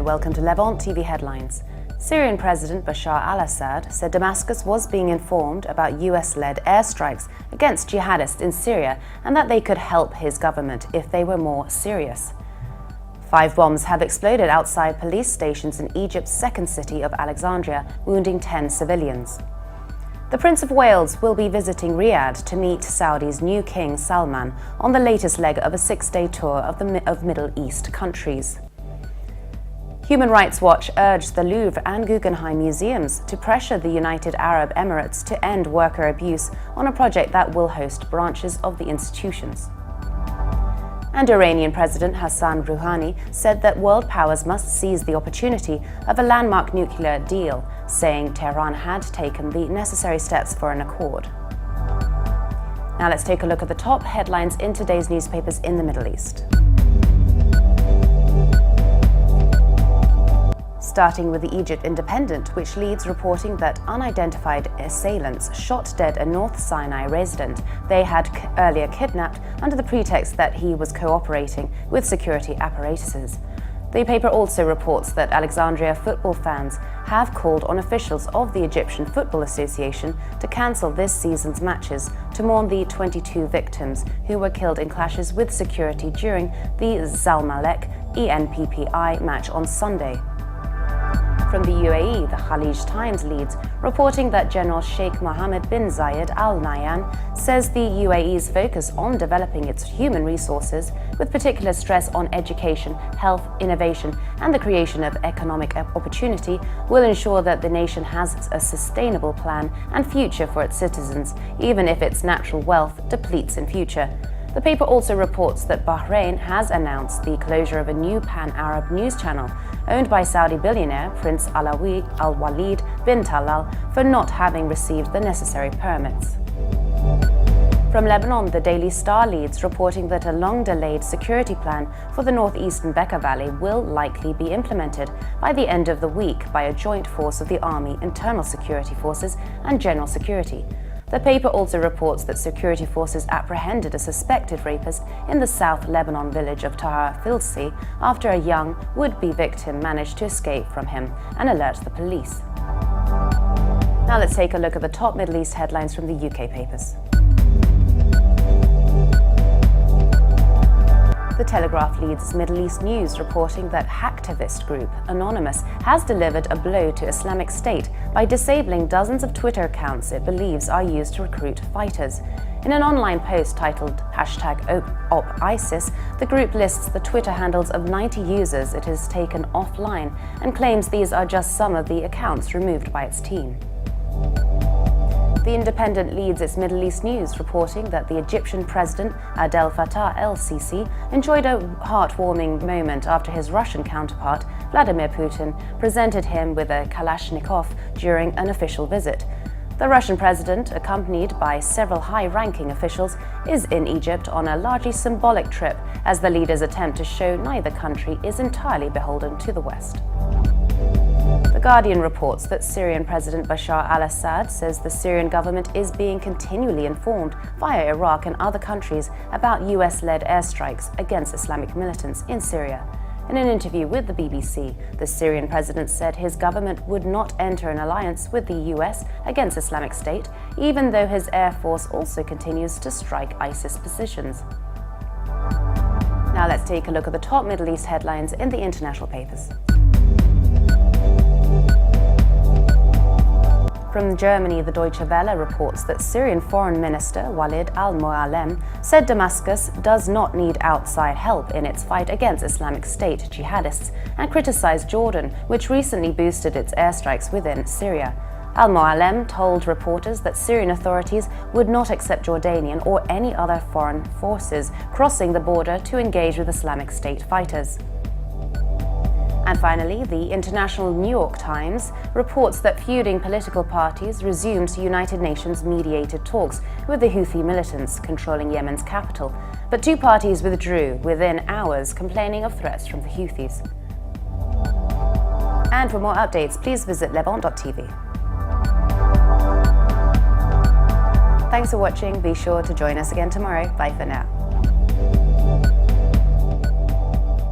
and welcome to Levant TV headlines. Syrian President Bashar al-Assad said Damascus was being informed about US-led airstrikes against jihadists in Syria and that they could help his government if they were more serious. 5 bombs have exploded outside police stations in Egypt's second city of Alexandria, wounding 10 civilians. The Prince of Wales will be visiting Riyadh to meet Saudi's new King Salman on the latest leg of a 6-day tour of Middle East countries. Human Rights Watch urged the Louvre and Guggenheim museums to pressure the United Arab Emirates to end worker abuse on a project that will host branches of the institutions. And Iranian President Hassan Rouhani said that world powers must seize the opportunity of a landmark nuclear deal, saying Tehran had taken the necessary steps for an accord. Now let's take a look at the top headlines in today's newspapers in the Middle East. Starting with the Egypt Independent, which leads reporting that unidentified assailants shot dead a North Sinai resident they had earlier kidnapped under the pretext that he was cooperating with security apparatuses. The paper also reports that Alexandria football fans have called on officials of the Egyptian Football Association to cancel this season's matches to mourn the 22 victims who were killed in clashes with security during the Zamalek ENPPI match on Sunday. From the UAE, the Khalij Times leads, reporting that General Sheikh Mohammed bin Zayed Al Nahyan says the UAE's focus on developing its human resources, with particular stress on education, health, innovation, and the creation of economic opportunity, will ensure that the nation has a sustainable plan and future for its citizens, even if its natural wealth depletes in future. The paper also reports that Bahrain has announced the closure of a new pan-Arab news channel owned by Saudi billionaire Prince Al-Walid bin Talal for not having received the necessary permits. From Lebanon, the Daily Star leads, reporting that a long-delayed security plan for the northeastern Bekaa Valley will likely be implemented by the end of the week by a joint force of the Army, Internal Security Forces and General Security. The paper also reports that security forces apprehended a suspected rapist in the South Lebanon village of Tahar Filsi after a young would-be victim managed to escape from him and alert the police. Now let's take a look at the top Middle East headlines from the UK papers. The Telegraph leads Middle East News, reporting that hacktivist group Anonymous has delivered a blow to Islamic State by disabling dozens of Twitter accounts it believes are used to recruit fighters. In an online post titled #OpISIS, the group lists the Twitter handles of 90 users it has taken offline and claims these are just some of the accounts removed by its team. The Independent leads its Middle East News, reporting that the Egyptian President Abdel Fattah el-Sisi enjoyed a heartwarming moment after his Russian counterpart Vladimir Putin presented him with a Kalashnikov during an official visit. The Russian president, accompanied by several high-ranking officials, is in Egypt on a largely symbolic trip as the leaders attempt to show neither country is entirely beholden to the West. The Guardian reports that Syrian President Bashar al-Assad says the Syrian government is being continually informed via Iraq and other countries about US-led airstrikes against Islamic militants in Syria. In an interview with the BBC, the Syrian president said his government would not enter an alliance with the US against Islamic State, even though his air force also continues to strike ISIS positions. Now let's take a look at the top Middle East headlines in the international papers. From Germany, the Deutsche Welle reports that Syrian Foreign Minister Walid al-Mualem said Damascus does not need outside help in its fight against Islamic State jihadists and criticized Jordan, which recently boosted its airstrikes within Syria. Al-Mualem told reporters that Syrian authorities would not accept Jordanian or any other foreign forces crossing the border to engage with Islamic State fighters. And finally, the International New York Times reports that feuding political parties resumed United Nations mediated talks with the Houthi militants controlling Yemen's capital, but 2 parties withdrew within hours, complaining of threats from the Houthis. And for more updates, please visit levant.tv. Thanks for watching. Be sure to join us again tomorrow. Bye for now.